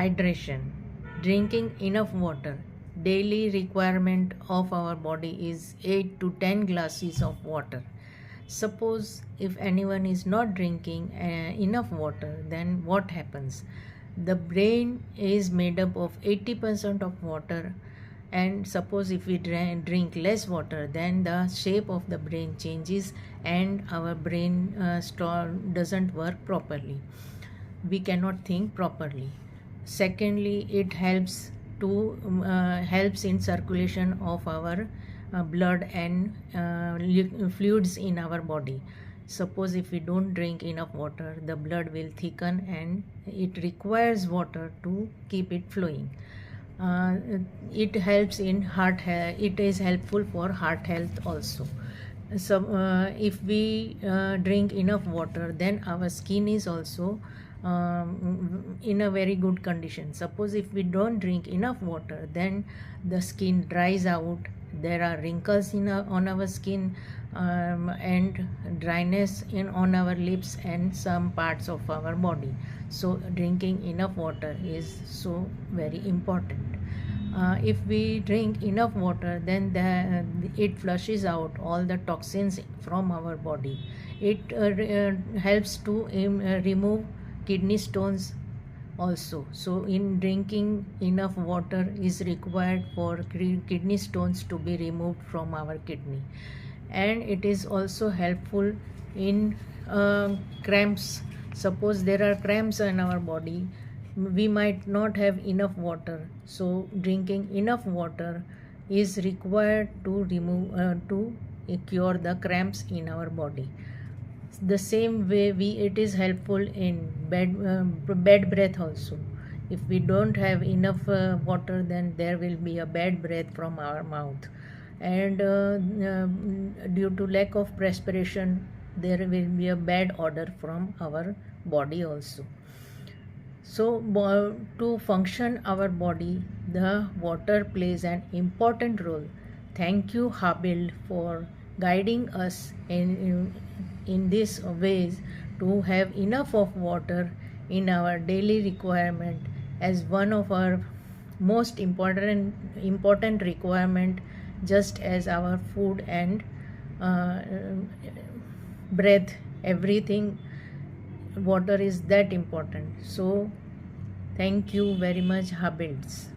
Hydration. Drinking enough water. Daily requirement of our body is 8 to 10 glasses of water. Suppose if anyone is not drinking enough water, then what happens? The brain is made up of 80% of water, and suppose if we drink less water, then the shape of the brain changes and our brain doesn't work properly. We cannot think properly. Secondly, it helps in circulation of our blood and fluids in our body. Suppose if we don't drink enough water, the blood will thicken and it requires water to keep it flowing. uh, it helps in heart health. It is helpful for heart health also. So if we drink enough water, then our skin is also in a very good condition. Suppose if we don't drink enough water, then the skin dries out. There are wrinkles on our skin, and dryness on our lips and some parts of our body. So drinking enough water is so very important. If we drink enough water, then it flushes out all the toxins from our body. It helps to remove kidney stones also. So in drinking enough water is required for kidney stones to be removed from our kidney. And it is also helpful in cramps. Suppose there are cramps in our body, we might not have enough water, so drinking enough water is required to remove to cure the cramps in our body. The same way it is helpful in bad breath also. If we don't have enough water, then there will be a bad breath from our mouth, and due to lack of perspiration, there will be a bad odor from our body also. So to function our body, the water plays an important role. Thank you, Habil, for guiding us in these ways to have enough of water in our daily requirement as one of our most important requirement, just as our food and uh, breath, everything. Water is that important. So thank you very much, Habits.